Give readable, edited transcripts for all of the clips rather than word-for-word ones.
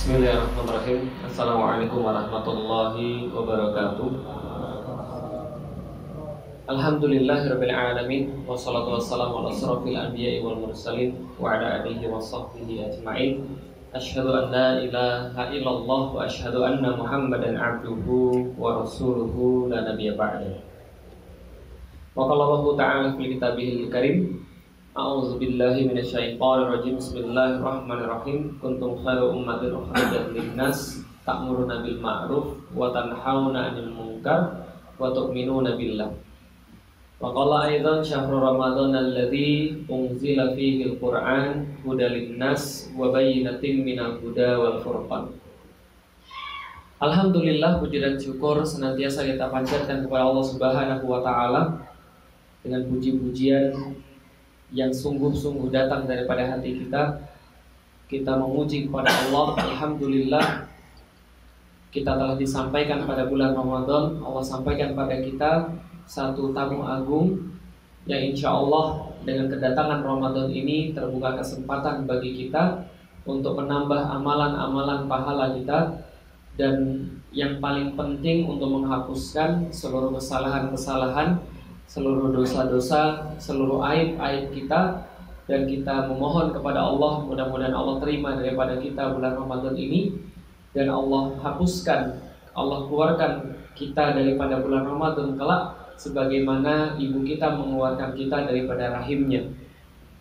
Bismillahirrahmanirrahim. Assalamualaikum warahmatullahi wabarakatuh. Alhamdulillahirabbil alamin wassalatu wassalamu ala asrofil anbiya'i wal mursalin wa ala alihi wa sahbihi ajma'in. Asyhadu an la ilaha illallah wa asyhadu anna Muhammadan abduhu wa rasuluhu la nabiyya ba'da. Wa qala Allah ta'ala fil kitabihil karim, a'udzu billahi minasyaitonir rajim. Bismillahirrahmanirrahim. Kuntum khairu ummatin ukhrijat lin-nas ta'muruna bil ma'ruf wa tanhauna 'anil munkar wa tu'minuna billah. Wa qala aidan syahrul ramadhan alladzi unzila fihi al-Qur'an hudal lin-nas wa bayyinatin minal huda wal furqan. Alhamdulillah, puji dan syukur senantiasa kita panjatkan kepada Allah Subhanahu wa taala dengan puji-pujian yang sungguh-sungguh datang daripada hati kita. Kita memuji kepada Allah. Alhamdulillah, kita telah disampaikan pada bulan Ramadan. Allah sampaikan pada kita satu tamu agung yang insya Allah dengan kedatangan Ramadan ini terbuka kesempatan bagi kita untuk menambah amalan-amalan pahala kita, dan yang paling penting untuk menghapuskan seluruh kesalahan-kesalahan, seluruh dosa-dosa, seluruh aib-aib kita. Dan kita memohon kepada Allah, mudah-mudahan Allah terima daripada kita bulan Ramadan ini, dan Allah hapuskan, Allah keluarkan kita daripada bulan Ramadan kelak sebagaimana ibu kita mengeluarkan kita daripada rahimnya.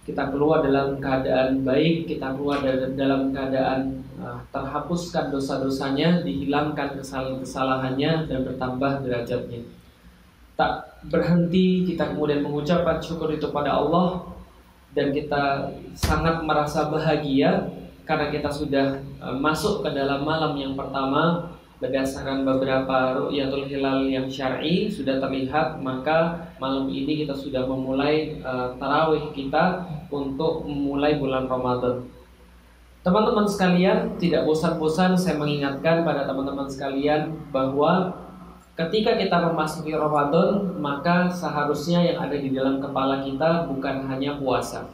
Kita keluar dalam keadaan baik, kita keluar dalam keadaan terhapuskan dosa-dosanya, dihilangkan kesalahan-kesalahannya, dan bertambah derajatnya. Tak berhenti kita kemudian mengucapkan syukur itu pada Allah, dan kita sangat merasa bahagia karena kita sudah masuk ke dalam malam yang pertama. Berdasarkan beberapa ru'yatul hilal yang syar'i sudah terlihat, maka malam ini kita sudah memulai tarawih kita untuk memulai bulan Ramadan. Teman-teman sekalian, tidak bosan-bosan saya mengingatkan pada teman-teman sekalian bahwa ketika kita memasuki Ramadan, maka seharusnya yang ada di dalam kepala kita bukan hanya puasa.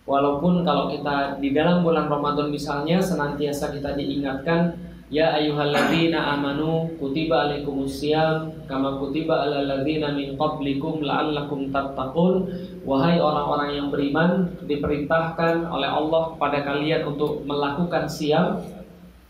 Walaupun kalau kita di dalam bulan Ramadan misalnya senantiasa kita diingatkan, ya ayyuhalladzina amanu kutiba alaikumusiyam kama kutiba alal ladzina min qablikum la'allakum tattaqun. Wahai orang-orang yang beriman, diperintahkan oleh Allah kepada kalian untuk melakukan siyam,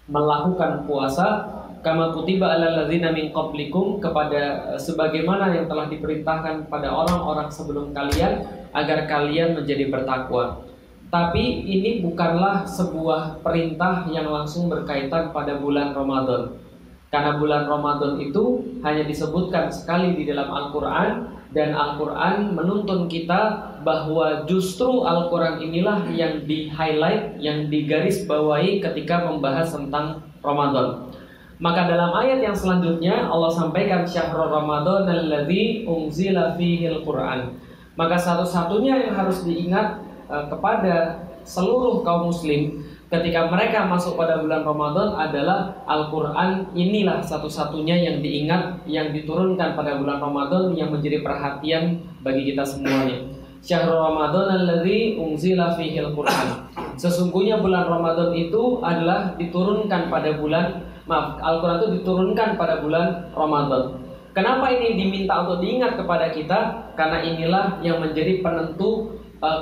melakukan puasa, kama kutiba alal ladzina min qablikum, kepada sebagaimana yang telah diperintahkan pada orang-orang sebelum kalian agar kalian menjadi bertakwa. Tapi ini bukanlah sebuah perintah yang langsung berkaitan pada bulan Ramadan, karena bulan Ramadan itu hanya disebutkan sekali di dalam Al-Quran, dan Al-Quran menuntun kita bahwa justru Al-Quran inilah yang di-highlight, yang digarisbawahi ketika membahas tentang Ramadan. Maka dalam ayat yang selanjutnya Allah sampaikan syahrul Ramadan alladzi unzila fihil Qur'an. Maka satu-satunya yang harus diingat kepada seluruh kaum muslim ketika mereka masuk pada bulan Ramadan adalah Al-Quran. Inilah satu-satunya yang diingat, yang diturunkan pada bulan Ramadan, yang menjadi perhatian bagi kita semuanya. Syahrul Ramadan alladzi unzila fihil Qur'an. Sesungguhnya bulan Ramadan itu adalah diturunkan pada Al-Quran itu diturunkan pada bulan Ramadan. Kenapa ini diminta untuk diingat kepada kita? Karena inilah yang menjadi penentu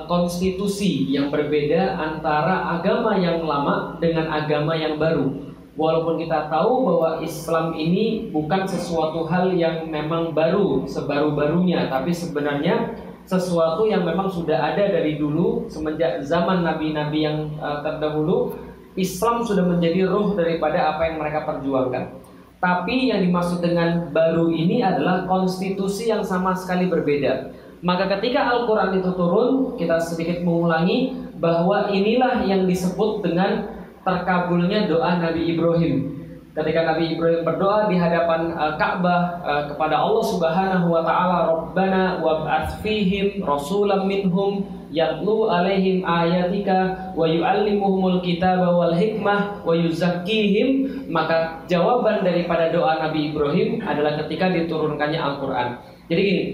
konstitusi yang berbeda antara agama yang lama dengan agama yang baru. Walaupun kita tahu bahwa Islam ini bukan sesuatu hal yang memang baru sebaru-barunya, tapi sebenarnya sesuatu yang memang sudah ada dari dulu, semenjak zaman nabi-nabi yang terdahulu. Islam sudah menjadi ruh daripada apa yang mereka perjuangkan. Tapi yang dimaksud dengan baru ini adalah konstitusi yang sama sekali berbeda. Maka ketika Al-Quran itu turun, kita sedikit mengulangi bahwa inilah yang disebut dengan terkabulnya doa Nabi Ibrahim. Ketika Nabi Ibrahim berdoa di hadapan Ka'bah kepada Allah Subhanahu wa taala, Rabbana wab'ats fihim rasulam minhum yatlu alaihim ayatika wa yu'allimuhumul kitaba wal hikmah wa yuzakkihim. Maka jawaban daripada doa Nabi Ibrahim adalah ketika diturunkannya Al-Quran. Jadi gini,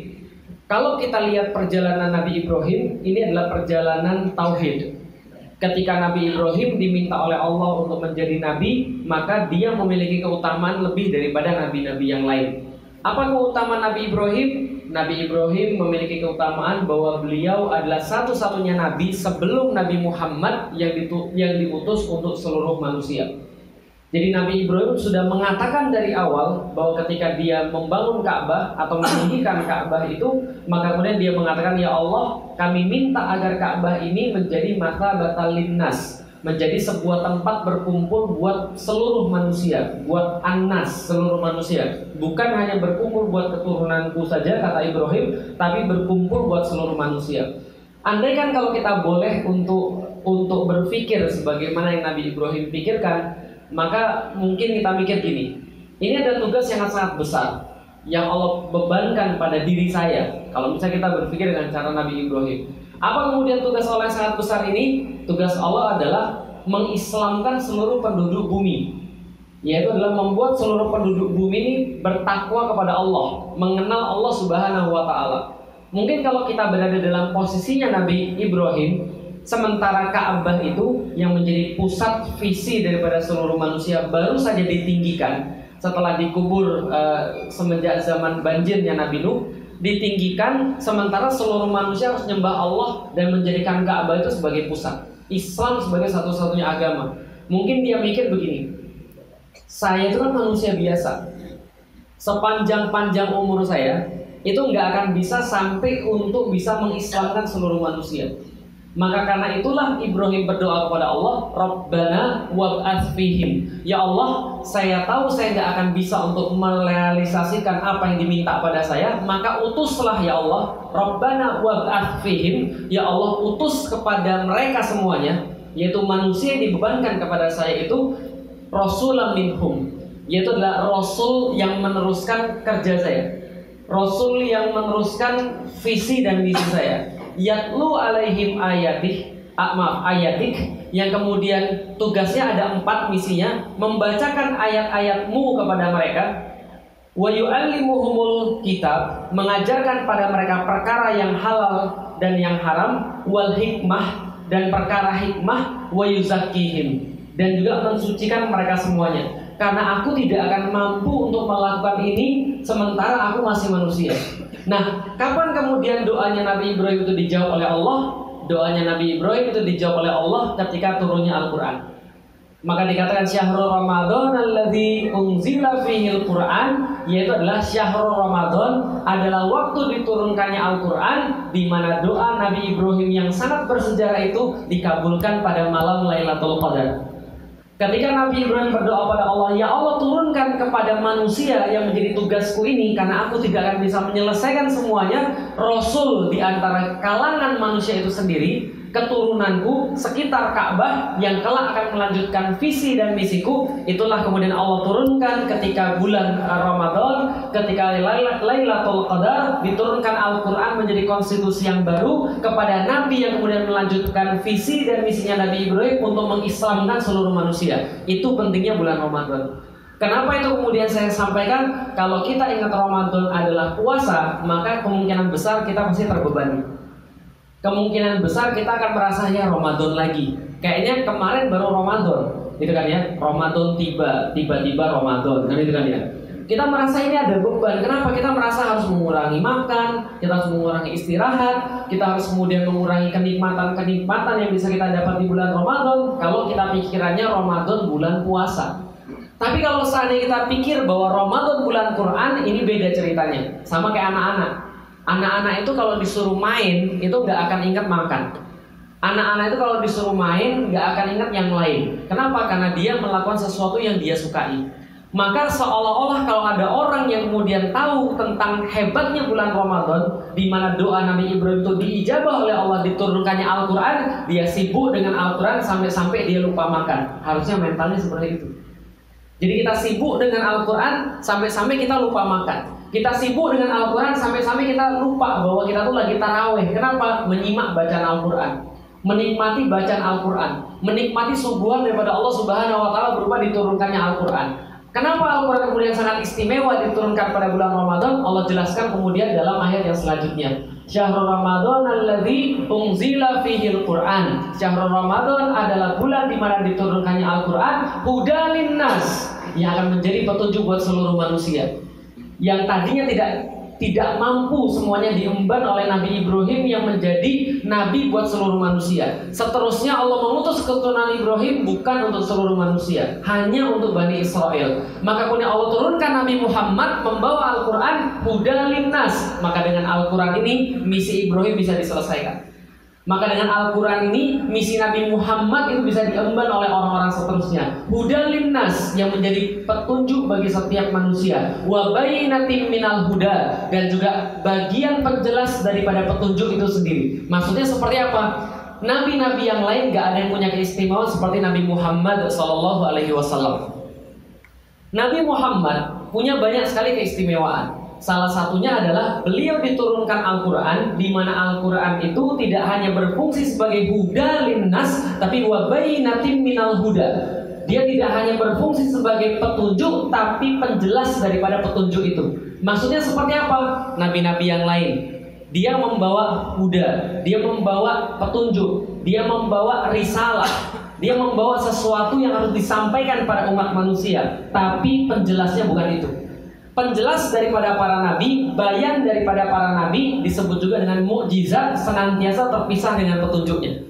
kalau kita lihat perjalanan Nabi Ibrahim, ini adalah perjalanan tauhid. Ketika Nabi Ibrahim diminta oleh Allah untuk menjadi nabi, maka dia memiliki keutamaan lebih daripada nabi-nabi yang lain. Apa keutamaan Nabi Ibrahim? Nabi Ibrahim memiliki keutamaan bahwa beliau adalah satu-satunya nabi sebelum Nabi Muhammad yang diutus untuk seluruh manusia. Jadi Nabi Ibrahim sudah mengatakan dari awal bahwa ketika dia membangun Ka'bah atau meninggikan Ka'bah itu, maka kemudian dia mengatakan, ya Allah, kami minta agar Ka'bah ini menjadi mathabatan linnas, menjadi sebuah tempat berkumpul buat seluruh manusia, buat annas, seluruh manusia. Bukan hanya berkumpul buat keturunanku saja, kata Ibrahim, tapi berkumpul buat seluruh manusia. Andaikan kalau kita boleh untuk berpikir sebagaimana yang Nabi Ibrahim pikirkan, maka mungkin kita mikir gini, ini ada tugas yang sangat besar yang Allah bebankan pada diri saya. Kalau misalnya kita berpikir dengan cara Nabi Ibrahim, apa kemudian tugas Allah yang sangat besar ini? Tugas Allah adalah mengislamkan seluruh penduduk bumi, yaitu adalah membuat seluruh penduduk bumi ini bertakwa kepada Allah, mengenal Allah Subhanahu wa Ta'ala. Mungkin kalau kita berada dalam posisinya Nabi Ibrahim, sementara Ka'bah itu yang menjadi pusat visi daripada seluruh manusia baru saja ditinggikan setelah dikubur semenjak zaman banjirnya Nabi Nuh, ditinggikan, sementara seluruh manusia harus nyembah Allah dan menjadikan Ka'bah itu sebagai pusat, Islam sebagai satu-satunya agama. Mungkin dia mikir begini, saya itu kan manusia biasa, sepanjang-panjang umur saya itu nggak akan bisa sampai untuk bisa mengislamkan seluruh manusia. Maka karena itulah Ibrahim berdoa kepada Allah, Rabbana wab'ats fihim. Ya Allah, saya tahu saya nggak akan bisa untuk merealisasikan apa yang diminta pada saya, maka utuslah ya Allah, Rabbana wab'ats fihim. Ya Allah, utus kepada mereka semuanya, yaitu manusia yang dibebankan kepada saya itu, Rasulam minhum, yaitu adalah Rasul yang meneruskan kerja saya, Rasul yang meneruskan visi dan misi saya. Yatlu alaihim ayatik, yang kemudian tugasnya ada 4 misinya, membacakan ayat-ayatmu kepada mereka, wa yu'allimuhumul kitab, mengajarkan pada mereka perkara yang halal dan yang haram, wal hikmah, dan perkara hikmah, wa yuzakkihim, dan juga mensucikan mereka semuanya. Karena aku tidak akan mampu untuk melakukan ini sementara aku masih manusia. Nah, kapan kemudian doanya Nabi Ibrahim itu dijawab oleh Allah? Doanya Nabi Ibrahim itu dijawab oleh Allah ketika turunnya Al-Quran. Maka dikatakan syahrul Ramadan alladzi unzila fihil Quran, yaitu adalah syahrul Ramadan adalah waktu diturunkannya Al-Quran, di mana doa Nabi Ibrahim yang sangat bersejarah itu dikabulkan pada malam Lailatul Qadar. Ketika Nabi Ibrahim berdoa pada Allah, ya Allah, turunkan kepada manusia yang menjadi tugasku ini, karena aku tidak akan bisa menyelesaikan semuanya, Rasul di antara kalangan manusia itu sendiri, keturunanku sekitar Ka'bah yang kelak akan melanjutkan visi dan misiku. Itulah kemudian Allah turunkan ketika bulan Ramadan, ketika Lailatul Qadar, diturunkan Al-Quran menjadi konstitusi yang baru kepada Nabi yang kemudian melanjutkan visi dan misinya Nabi Ibrahim untuk mengislamkan seluruh manusia. Itu pentingnya bulan Ramadan. Kenapa itu kemudian saya sampaikan? Kalau kita ingat Ramadan adalah puasa, maka kemungkinan besar kita pasti terbebani. Kemungkinan besar kita akan merasa ya Ramadan lagi. Kayaknya kemarin baru Ramadan, gitu kan ya? Ramadan tiba-tiba Ramadan, kan itu kan ya? Kita merasa ini ada beban. Kenapa? Kita merasa harus mengurangi makan, kita harus mengurangi istirahat, kita harus kemudian mengurangi kenikmatan yang bisa kita dapat di bulan Ramadan. Kalau kita pikirannya Ramadan bulan puasa. Tapi kalau seandainya kita pikir bahwa Ramadan bulan Quran, ini beda ceritanya. Sama kayak anak-anak. Anak-anak itu kalau disuruh main itu nggak akan ingat makan. Anak-anak itu kalau disuruh main nggak akan ingat yang lain. Kenapa? Karena dia melakukan sesuatu yang dia sukai. Maka seolah-olah kalau ada orang yang kemudian tahu tentang hebatnya bulan Ramadan, di mana doa Nabi Ibrahim itu diijabah oleh Allah, diturunkannya Al-Quran, dia sibuk dengan Al-Quran sampai-sampai dia lupa makan. Harusnya mentalnya seperti itu. Jadi kita sibuk dengan Al-Quran sampai-sampai kita lupa makan. Kita sibuk dengan Al-Quran sampai-sampai kita lupa bahwa kita tuh lagi tarawih. Kenapa? Menyimak bacaan Al-Quran, menikmati bacaan Al-Quran, menikmati suguhan daripada Allah Subhanahu wa Ta'ala berupa diturunkannya Al-Quran. Kenapa Al-Quran kemudian sangat istimewa diturunkan pada bulan Ramadan? Allah jelaskan kemudian dalam ayat yang selanjutnya. Syahrul Ramadan alladzi unzila fihil Qur'an. Syahrul Ramadan adalah bulan di mana diturunkannya Al-Qur'an, hudan linnas, yang akan menjadi petunjuk buat seluruh manusia. Yang tadinya tidak mampu semuanya diemban oleh Nabi Ibrahim yang menjadi nabi buat seluruh manusia. Seterusnya Allah mengutus keturunan Ibrahim bukan untuk seluruh manusia, hanya untuk Bani Israel. Maka kemudian Allah turunkan Nabi Muhammad membawa Al-Quran hudan linnas. Maka dengan Al-Quran ini misi Ibrahim bisa diselesaikan. Maka dengan Al-Quran ini misi Nabi Muhammad itu bisa diemban oleh orang-orang seterusnya. Hudan linnas, yang menjadi petunjuk bagi setiap manusia. Wa bayyinatin minal huda, dan juga bagian penjelas daripada petunjuk itu sendiri. Maksudnya seperti apa? Nabi-nabi yang lain gak ada yang punya keistimewaan seperti Nabi Muhammad SAW. Nabi Muhammad punya banyak sekali keistimewaan. Salah satunya adalah beliau diturunkan Al-Quran, di mana Al-Quran itu tidak hanya berfungsi sebagai huda linnas, tapi wa bayyinatin minal huda. Dia tidak hanya berfungsi sebagai petunjuk, tapi penjelas daripada petunjuk itu. Maksudnya seperti apa? Nabi-nabi yang lain, dia membawa huda, dia membawa petunjuk, dia membawa risalah, dia membawa sesuatu yang harus disampaikan pada umat manusia, tapi penjelasnya bukan itu. Penjelas daripada para nabi, bayan daripada para nabi disebut juga dengan mukjizat, senantiasa terpisah dengan petunjuknya.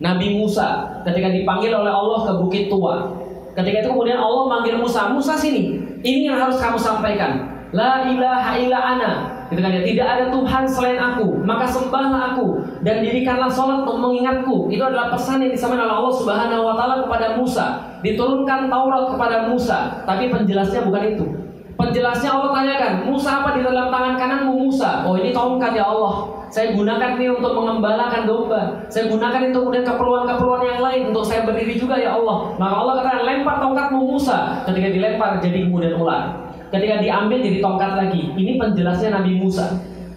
Nabi Musa ketika dipanggil oleh Allah ke Bukit Tua, ketika itu kemudian Allah manggil Musa, Musa sini, ini yang harus kamu sampaikan. La ilaha illa ana, gitu kan ya, tidak ada Tuhan selain aku, maka sembahlah aku dan dirikanlah sholat untuk mengingatku. Itu adalah pesan yang disampaikan oleh Allah Subhanahu wa taala kepada Musa. Diturunkan Taurat kepada Musa, tapi penjelasnya bukan itu. Penjelasnya Allah tanyakan, Musa, apa di dalam tangan kananmu Musa? Oh, ini tongkat ya Allah. Saya gunakan ini untuk mengembalakan domba. Saya gunakan itu kemudian keperluan-keperluan yang lain untuk saya berdiri juga ya Allah. Maka Allah katakan, lempar tongkatmu Musa. Ketika dilempar jadi kemudian ular. Ketika diambil jadi tongkat lagi. Ini penjelasnya Nabi Musa.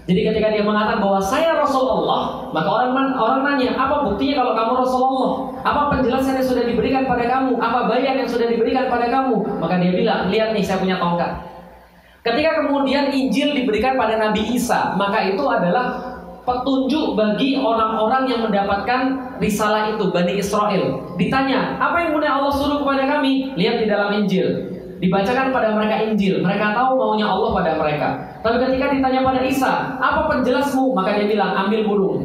Jadi ketika dia mengatakan bahwa saya Rasulullah, maka orang nanya, apa buktinya kalau kamu Rasulullah? Apa penjelasan yang sudah diberikan pada kamu? Apa bayan yang sudah diberikan pada kamu? Maka dia bilang, lihat nih, saya punya tongkat. Ketika kemudian Injil diberikan pada Nabi Isa, maka itu adalah petunjuk bagi orang-orang yang mendapatkan risalah itu, Bani Israel. Ditanya, apa yang kemudian Allah suruh kepada kami? Lihat di dalam Injil. Dibacakan pada mereka Injil, mereka tahu maunya Allah pada mereka. Tapi ketika ditanya pada Isa, apa penjelasmu? Maka dia bilang, ambil burung,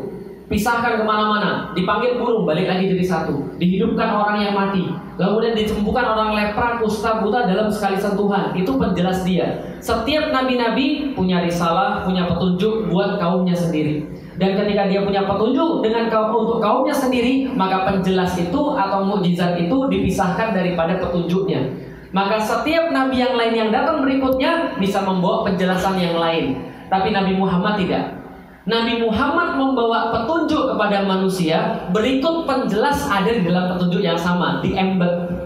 pisahkan kemana-mana, dipanggil burung, balik lagi jadi satu, dihidupkan orang yang mati, kemudian disembuhkan orang lepra, kusta, buta dalam sekali sentuhan. Itu penjelas dia. Setiap nabi-nabi punya risalah, punya petunjuk buat kaumnya sendiri. Dan ketika dia punya petunjuk dengan untuk kaumnya sendiri, maka penjelas itu atau mukjizat itu dipisahkan daripada petunjuknya. Maka setiap nabi yang lain yang datang berikutnya bisa membawa penjelasan yang lain. Tapi Nabi Muhammad tidak. Nabi Muhammad membawa petunjuk kepada manusia, berikut penjelas ada di dalam petunjuk yang sama, di-embed.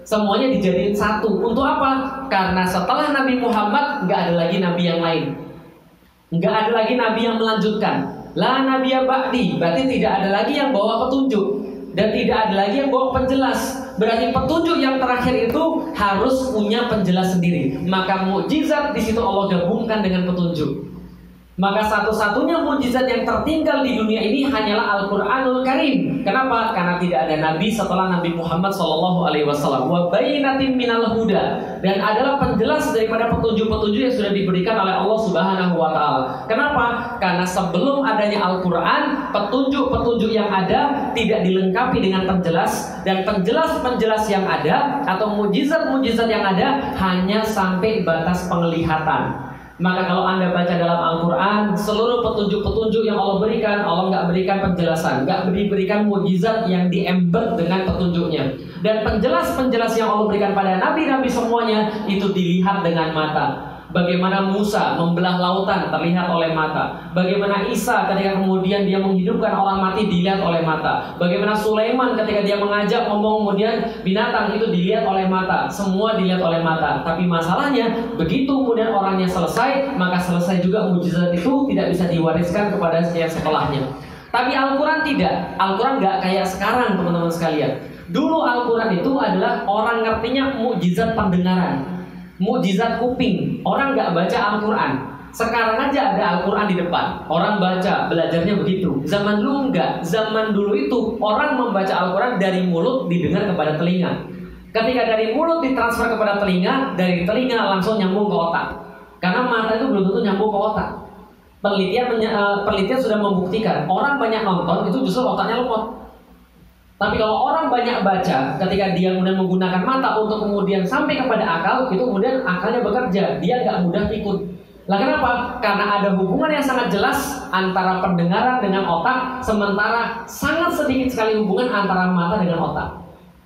Semuanya dijadiin satu. Untuk apa? Karena setelah Nabi Muhammad nggak ada lagi nabi yang lain. Nggak ada lagi nabi yang melanjutkan. La nabiyya ba'di, berarti tidak ada lagi yang bawa petunjuk. Dan tidak ada lagi yang bawa penjelas. Berarti petunjuk yang terakhir itu harus punya penjelas sendiri. Maka mukjizat di situ Allah gabungkan dengan petunjuk. Maka satu-satunya mukjizat yang tertinggal di dunia ini hanyalah Al-Qur'anul Karim. Kenapa? Karena tidak ada nabi setelah Nabi Muhammad SAW. Wa bayyinatin minal huda, dan adalah penjelas daripada petunjuk-petunjuk yang sudah diberikan oleh Allah Subhanahu wa taala. Kenapa? Karena sebelum adanya Al-Qur'an, petunjuk-petunjuk yang ada tidak dilengkapi dengan penjelas, dan penjelas-penjelas yang ada atau mukjizat-mukjizat yang ada hanya sampai batas penglihatan. Maka kalau Anda baca dalam Al-Quran, seluruh petunjuk-petunjuk yang Allah berikan, Allah nggak berikan penjelasan, nggak diberikan mukjizat yang di-embed dengan petunjuknya. Dan penjelas-penjelas yang Allah berikan pada nabi-nabi semuanya itu dilihat dengan mata. Bagaimana Musa membelah lautan terlihat oleh mata. Bagaimana Isa ketika kemudian dia menghidupkan orang mati dilihat oleh mata. Bagaimana Sulaiman ketika dia mengajak ngomong kemudian binatang itu dilihat oleh mata. Semua dilihat oleh mata. Tapi masalahnya begitu kemudian orangnya selesai, maka selesai juga mukjizat itu tidak bisa diwariskan kepada yang setelahnya. Tapi Al-Quran tidak. Al-Quran gak kayak sekarang teman-teman sekalian. Dulu Al-Quran itu adalah orang ngertinya mukjizat pendengaran, mukjizat kuping. Orang nggak baca Al-Quran, Sekarang aja ada Al-Quran di depan, orang baca, belajarnya begitu. Zaman dulu enggak. Zaman dulu itu orang membaca Al-Quran dari mulut didengar kepada telinga. Ketika dari mulut ditransfer kepada telinga, dari telinga langsung nyambung ke otak. Karena mata itu belum tentu nyambung ke otak. Penelitian sudah membuktikan orang banyak nonton itu justru otaknya lemot. Tapi kalau orang banyak baca, ketika dia kemudian menggunakan mata untuk kemudian sampai kepada akal, itu kemudian akalnya bekerja, dia nggak mudah pikun. Lah kenapa? Karena ada hubungan yang sangat jelas antara pendengaran dengan otak, sementara sangat sedikit sekali hubungan antara mata dengan otak.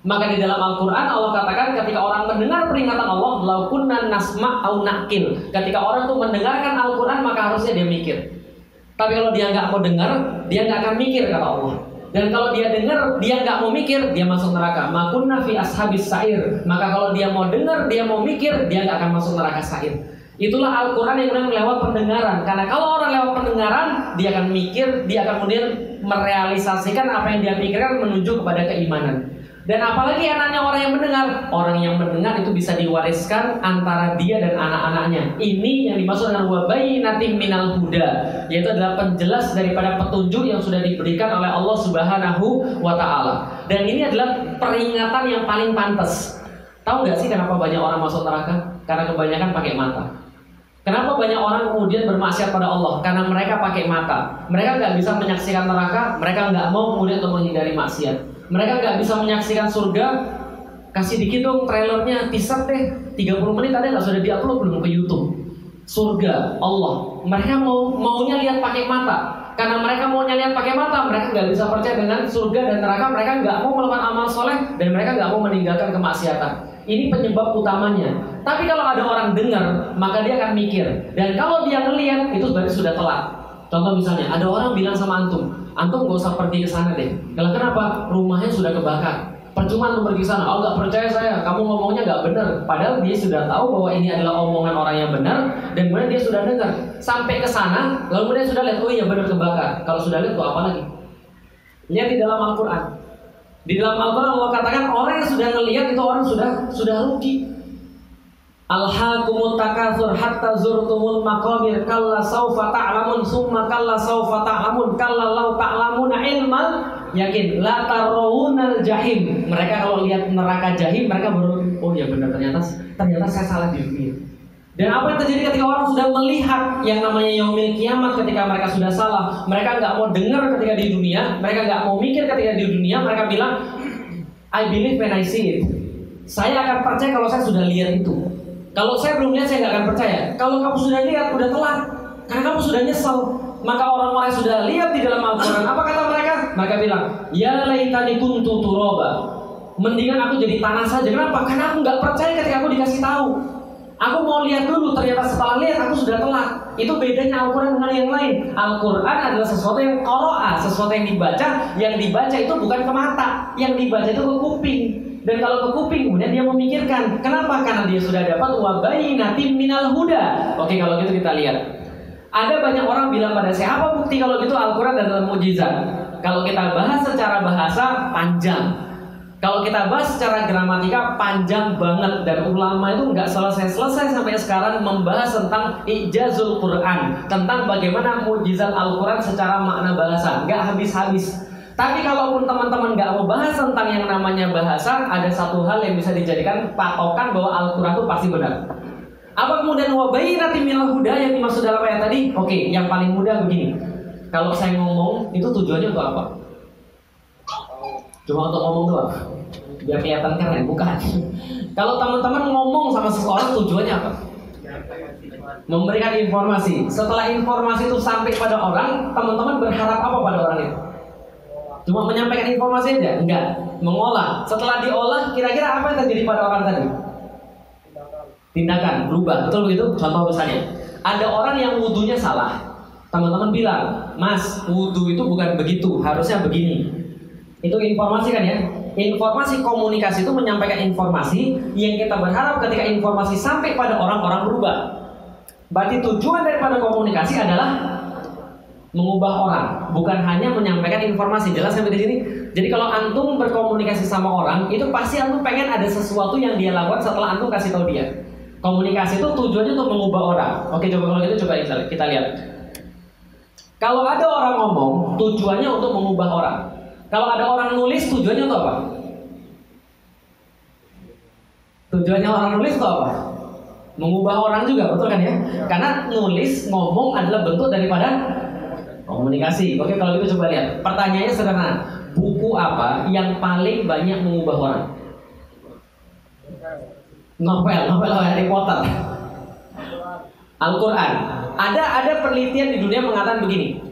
Maka di dalam Al-Quran Allah katakan ketika orang mendengar peringatan Allah, lau kunna nasma' au naqil. Ketika orang itu mendengarkan Al-Quran maka harusnya dia mikir. Tapi kalau dia nggak mau dengar, dia nggak akan mikir kata Allah. Dan kalau dia dengar, dia nggak mau mikir, dia masuk neraka. Makunna fi ashabis sa'ir. Maka kalau dia mau dengar, dia mau mikir, dia nggak akan masuk neraka sa'ir. Itulah Al-Quran yang kemudian lewat pendengaran. Karena kalau orang lewat pendengaran, dia akan mikir, dia akan kemudian merealisasikan apa yang dia pikirkan menuju kepada keimanan. Dan apalagi anaknya orang yang mendengar. Orang yang mendengar itu bisa diwariskan antara dia dan anak-anaknya. Ini yang dimaksud dengan wabayyinatin minal huda, yaitu adalah penjelas daripada petunjuk yang sudah diberikan oleh Allah Subhanahu wa ta'ala. Dan ini adalah peringatan yang paling pantas. Tahu gak sih kenapa banyak orang masuk neraka? Karena kebanyakan pakai mata. Kenapa banyak orang kemudian bermaksiat pada Allah? Karena mereka pakai mata. Mereka nggak bisa menyaksikan neraka, mereka nggak mau kemudian untuk menghindari maksiat. Mereka nggak bisa menyaksikan surga. Kasih dikit dong trailernya, teaser deh 30 menit ada nggak, sudah diupload belum ke YouTube? Surga Allah, mereka maunya lihat pakai mata. Karena mereka maunya lihat pakai mata, mereka nggak bisa percaya dengan surga dan neraka. Mereka nggak mau melakukan amal soleh dan mereka nggak mau meninggalkan kemaksiatan. Ini penyebab utamanya. Tapi kalau ada orang dengar, maka dia akan mikir. Dan kalau dia ngelihat, itu berarti sudah telat. Contoh misalnya, ada orang bilang sama antum gak usah pergi ke sana deh. Kalau kenapa? Rumahnya sudah kebakar. Percuma antum pergi sana. Oh, nggak percaya saya, kamu ngomongnya nggak benar. Padahal dia sudah tahu bahwa ini adalah omongan orang yang benar, dan kemudian dia sudah dengar. Sampai ke sana, lalu kemudian sudah lihat, oh iya benar kebakar. Kalau sudah lihat, tuh apa lagi? Lihat di dalam Al-Quran. Di dalam Al-Quran Allah katakan orang yang sudah ngelihat itu orang sudah rugi. Alhaakumut takatsur hatta zurtumul maqabir kalla saufa ta'lamun summa kalla saufa ta'lamun kalla law ta'lamuna ilmal yakin la tarawunal jahim. Mereka kalau lihat neraka jahim mereka baru oh ya benar, ternyata saya salah di dunia. Dan apa yang terjadi ketika orang sudah melihat yang namanya yaumil kiamat, ketika mereka sudah salah, mereka nggak mau dengar ketika di dunia, mereka nggak mau mikir ketika di dunia, mereka bilang I believe when I see it. Saya akan percaya kalau saya sudah lihat itu. Kalau saya belum lihat, saya nggak akan percaya. Kalau kamu sudah lihat, udah telat. Karena kamu sudah nyesel. Maka orang-orang yang sudah lihat di dalam Al-Quran, apa kata mereka? Mereka bilang, ya laitani kuntu turaba. Mendingan aku jadi tanah saja. Kenapa? Karena aku nggak percaya ketika aku dikasih tahu. Aku mau lihat dulu, ternyata setelah lihat aku sudah telat. Itu bedanya Al-Quran dengan yang lain. Al-Quran adalah sesuatu yang qara'a, sesuatu yang dibaca. Yang dibaca itu bukan ke mata, yang dibaca itu ke kuping. Dan kalau ke kuping, kemudian dia memikirkan. Kenapa? Karena dia sudah dapat wabayyinatin minal huda. Oke, kalau gitu kita lihat. Ada banyak orang bilang pada saya, apa bukti kalau gitu Al-Quran adalah mukjizat? Kalau kita bahas secara bahasa, panjang. Kalau kita bahas secara gramatika, panjang banget. Dan ulama itu nggak selesai-selesai sampai sekarang membahas tentang ijazul Quran, tentang bagaimana mukjizat Al-Quran secara makna bahasa. Nggak habis-habis. Tapi kalaupun teman-teman nggak mau bahas tentang yang namanya bahasa, ada satu hal yang bisa dijadikan patokan bahwa Al-Quran itu pasti benar. Apa kemudian wabayyinatin minal huda yang dimaksud dalam ayat tadi? Oke, yang paling mudah begini. Kalau saya ngomong, itu tujuannya untuk apa? Cuma untuk ngomong doang, biar kelihatan keren, bukan? Kalau teman-teman ngomong sama seseorang, tujuannya apa? Memberikan informasi. Setelah informasi itu sampai pada orang, teman-teman berharap apa pada orang itu? Cuma menyampaikan informasi aja? Enggak. Mengolah. Setelah diolah, kira-kira apa yang terjadi pada orang tadi? Tindakan, berubah. Betul begitu? Contoh misalnya, ada orang yang wudunya salah. Teman-teman bilang, Mas, wudu itu bukan begitu, harusnya begini. Itu informasi kan ya? Informasi komunikasi itu menyampaikan informasi yang kita berharap ketika informasi sampai pada orang-orang berubah. Berarti tujuan daripada komunikasi adalah mengubah orang, bukan hanya menyampaikan informasi. Jelas sampai di sini? Jadi kalau antum berkomunikasi sama orang, itu pasti antum pengen ada sesuatu yang dia lakukan setelah antum kasih tahu dia. Komunikasi itu tujuannya untuk mengubah orang. Oke, coba kalau gitu coba kita lihat. Kalau ada orang ngomong, tujuannya untuk mengubah orang. Kalau ada orang nulis, tujuannya untuk apa? Tujuannya orang nulis itu apa? Mengubah orang juga, betul kan ya? Karena nulis, ngomong adalah bentuk daripada komunikasi. Oke, kalau gitu coba lihat. Pertanyaannya sederhana. Buku apa yang paling banyak mengubah orang? Novel Harry Potter, Al-Quran. Ada penelitian di dunia mengatakan begini.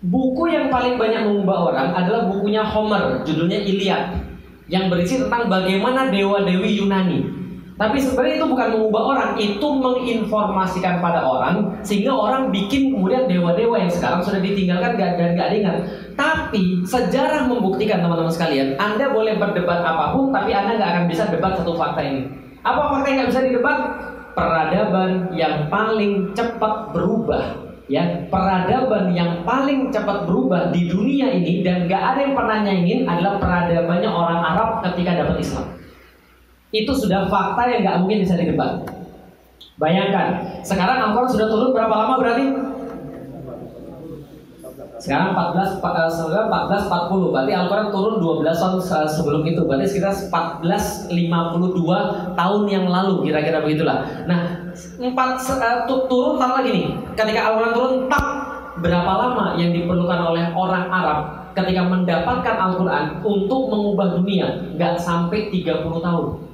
Buku yang paling banyak mengubah orang adalah bukunya Homer, judulnya Iliad, yang berisi tentang bagaimana dewa-dewi Yunani. Tapi sebenarnya itu bukan mengubah orang, itu menginformasikan pada orang sehingga orang bikin kemudian dewa-dewa yang sekarang sudah ditinggalkan dan gak diingat. Tapi sejarah membuktikan teman-teman sekalian, Anda boleh berdebat apapun, tapi Anda gak akan bisa debat satu fakta ini. Apa fakta yang gak bisa didebat? Peradaban yang paling cepat berubah, ya, peradaban yang paling cepat berubah di dunia ini dan gak ada yang pernah nyaingin adalah peradabannya orang Arab ketika dapat Islam. Itu sudah fakta yang gak mungkin bisa didebat. Bayangkan, sekarang Al-Quran sudah turun berapa lama berarti? Sekarang 1440, berarti Al-Quran turun 12 tahun sebelum itu. Berarti sekitar 1452 tahun yang lalu, kira-kira begitulah. Nah, turun sama lagi nih. Ketika Al-Quran turun, berapa lama yang diperlukan oleh orang Arab ketika mendapatkan Al-Quran untuk mengubah dunia? Gak sampai 30 tahun.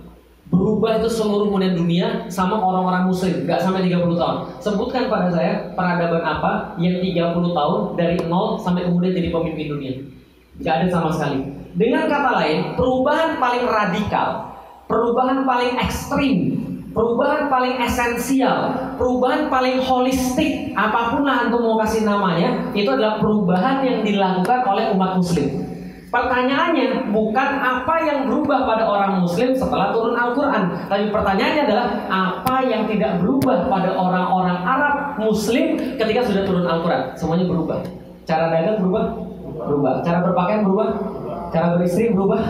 Berubah itu seluruh dunia sama orang-orang muslim, gak sampai 30 tahun. Sebutkan pada saya peradaban apa yang 30 tahun dari nol sampai kemudian jadi pemimpin dunia. Gak ada sama sekali. Dengan kata lain, perubahan paling radikal, perubahan paling ekstrim, perubahan paling esensial, perubahan paling holistik, apapun lah antum mau kasih namanya, itu adalah perubahan yang dilakukan oleh umat muslim. Pertanyaannya bukan apa yang berubah pada orang muslim setelah turun Al-Quran, tapi pertanyaannya adalah apa yang tidak berubah pada orang-orang Arab muslim ketika sudah turun Al-Quran. Semuanya berubah. Cara dagang berubah. Cara berpakaian berubah. Cara beristri berubah.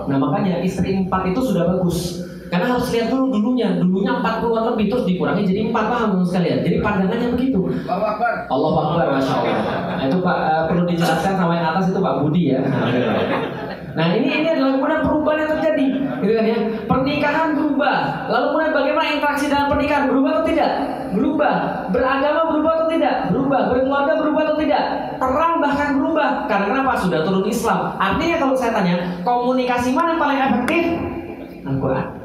Nah, makanya istri 4 itu sudah bagus. Karena harus lihat dulunya 40-an lebih terus dikurangi jadi 4, paham sekalian. Jadi pandangannya begitu. Allahu Akbar, Masya Allah. Nah, itu Pak perlu dijelaskan sama yang atas itu Pak Budi ya. Nah ini adalah kemudian perubahan yang terjadi, gitu kan ya. Pernikahan berubah. Lalu kemudian bagaimana interaksi dalam pernikahan, berubah atau tidak? Berubah. Beragama berubah atau tidak? Berubah. Berkeluarga berubah atau tidak? Perang bahkan berubah. Karena kenapa? Sudah turun Islam. Artinya kalau saya tanya, komunikasi mana yang paling efektif? Al-Quran.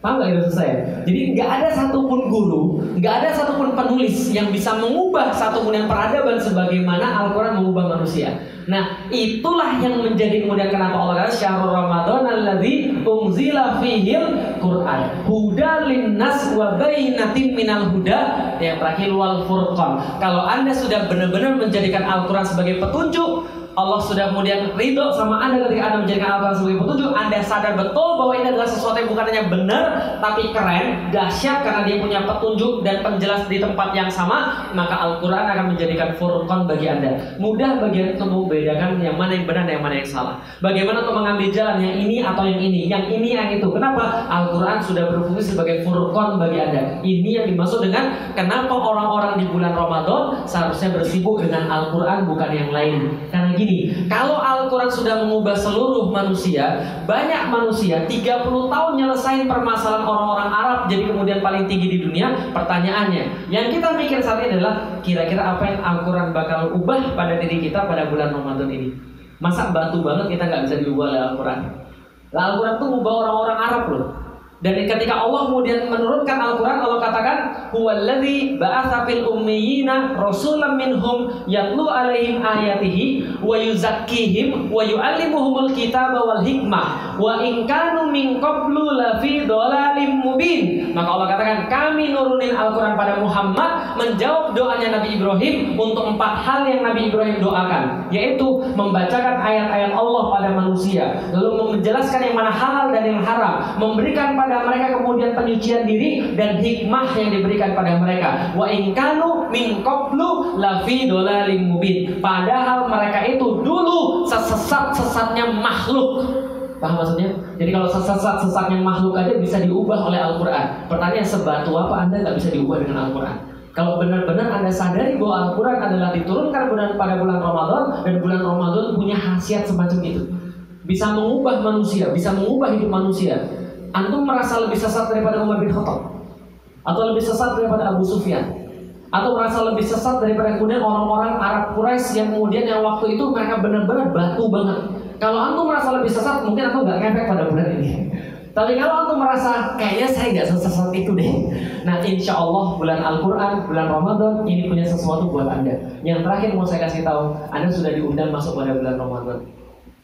Paham gak itu saya? Jadi nggak ada satupun guru, nggak ada satupun penulis yang bisa mengubah satu kemudian peradaban sebagaimana Al-Quran mengubah manusia. Nah, itulah yang menjadi kemudian kenapa Allah kata syahrul Ramadan alladzi unzila fihil Quran huda linnas wa bainatin minal huda yang terakhir wal furqan. Kalau Anda sudah benar-benar menjadikan Al-Quran sebagai petunjuk, Allah sudah kemudian ridho sama Anda ketika Anda menjadikan Al-Quran sebagai petunjuk. Anda sadar betul bahwa ini adalah sesuatu yang bukan hanya benar, tapi keren, dahsyat karena dia punya petunjuk dan penjelas di tempat yang sama. Maka Al-Quran akan menjadikan furqan bagi Anda. Mudah bagi Anda untuk membedakan yang mana yang benar dan yang mana yang salah. Bagaimana untuk mengambil jalan yang ini atau yang ini, yang ini yang itu. Kenapa? Al-Quran sudah berfungsi sebagai furqan bagi Anda. Ini yang dimaksud dengan kenapa orang-orang di bulan Ramadan seharusnya bersibuk dengan Al-Quran bukan yang lain. Karena gini, kalau Al-Quran sudah mengubah seluruh manusia, banyak manusia 30 tahun nyelesain permasalahan orang-orang Arab jadi kemudian paling tinggi di dunia. Pertanyaannya, yang kita mikir saat ini adalah kira-kira apa yang Al-Quran bakal ubah pada diri kita pada bulan Ramadan ini. Masa batu banget kita nggak bisa diubah oleh Al-Quran? Al-Quran tuh ubah orang-orang Arab loh. Dan ketika Allah kemudian menurunkan Al-Quran, Allah katakan huwallazi ba'atsa fil ummiyina rasulan minhum yatlu alaihim ayatihi wa yuzakkihim wa yu'allimuhumul kitaba wal hikmah wa in kanu min qablu lafi dhalalim mubin. Maka Allah katakan kami nurunin Al-Quran pada Muhammad menjawab doanya Nabi Ibrahim untuk 4 hal yang Nabi Ibrahim doakan, yaitu membacakan ayat-ayat Allah pada manusia, lalu menjelaskan yang mana halal dan yang haram, memberikan pada mereka kemudian penyucian diri dan hikmah yang diberikan pada mereka. Wa in kanu min qablu lafi dhalalim mubin. Padahal mereka itu dulu sesat-sesatnya makhluk. Paham maksudnya? Jadi kalau sesak-sesaknya makhluk aja bisa diubah oleh Al-Quran. Pertanyaan, sebatu apa Anda nggak bisa diubah dengan Al-Quran? Kalau benar-benar Anda sadari bahwa Al-Quran adalah diturunkan pada bulan Ramadan, dan bulan Ramadan punya khasiat semacam itu, bisa mengubah manusia, bisa mengubah hidup manusia. Antum merasa lebih sesat daripada Umar bin Khattab, atau lebih sesat daripada Abu Sufyan, atau merasa lebih sesat daripada kemudian orang-orang Arab Quraisy yang kemudian yang waktu itu mereka benar-benar batu banget. Kalau antum merasa lebih sesat, mungkin antum nggak ngefek pada bulan ini. Tapi kalau antum merasa kayaknya saya nggak sesat itu deh, nah insya Allah bulan Al-Quran, bulan Ramadan ini punya sesuatu buat Anda. Yang terakhir mau saya kasih tahu, Anda sudah diundang masuk pada bulan Ramadan.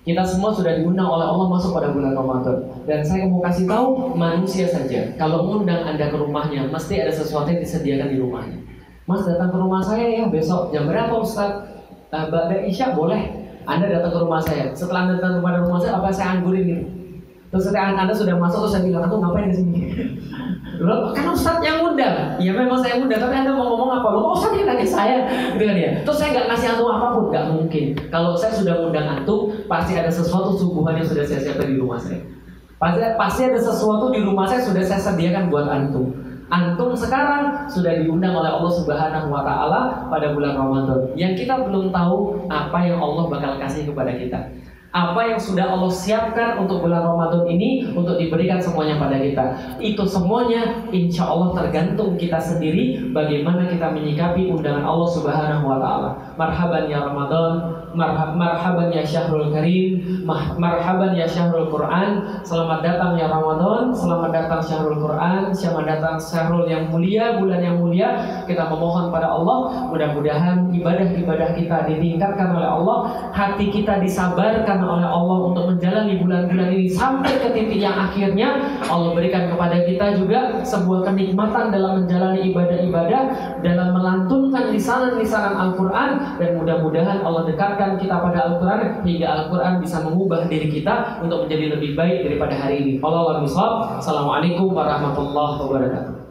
Kita semua sudah diundang oleh Allah masuk pada bulan Ramadan. Dan saya mau kasih tahu, manusia saja kalau mengundang Anda ke rumahnya, mesti ada sesuatu yang disediakan di rumahnya. Mas datang ke rumah saya ya besok jam berapa Ustaz? Ba'da Isya boleh. Anda datang ke rumah saya. Setelah Anda datang kepada rumah saya, apa saya anggurin gitu? Terus ketika Anda sudah masuk, terus saya bilang, "Kamu ngapain di sini?" Loh, kan Ustaz yang undang. Ya memang saya undang, tapi Anda mau ngomong apa? Loh, Ustaz yang nanya saya, gitu kan ya? Terus saya nggak ngasih antum apapun, nggak mungkin. Kalau saya sudah undang antum, pasti ada sesuatu suguhan yang sudah saya siapkan di rumah saya. Pasti ada sesuatu di rumah saya sudah saya sediakan buat antum. Antum sekarang sudah diundang oleh Allah Subhanahu wa Ta'ala pada bulan Ramadan. Yang kita belum tahu apa yang Allah bakal kasih kepada kita, apa yang sudah Allah siapkan untuk bulan Ramadan ini untuk diberikan semuanya pada kita. Itu semuanya insya Allah tergantung kita sendiri, bagaimana kita menyikapi undangan Allah Subhanahu wa Ta'ala. Marhaban ya Ramadan, marhaban ya Syahrul Karim, marhaban ya Syahrul Quran. Selamat datang ya Ramadan, selamat datang Syahrul Quran, selamat datang Syahrul yang mulia, bulan yang mulia. Kita memohon pada Allah, mudah-mudahan ibadah-ibadah kita ditingkatkan oleh Allah, hati kita disabarkan oleh Allah untuk menjalani bulan-bulan ini sampai ke titik yang akhirnya Allah berikan kepada kita juga sebuah kenikmatan dalam menjalani ibadah-ibadah, dalam melantunkan lisanan-lisanan Al-Quran, dan mudah-mudahan Allah dekatkan kita pada Al-Quran hingga Al-Quran bisa mengubah diri kita untuk menjadi lebih baik daripada hari ini. Assalamualaikum warahmatullahi wabarakatuh.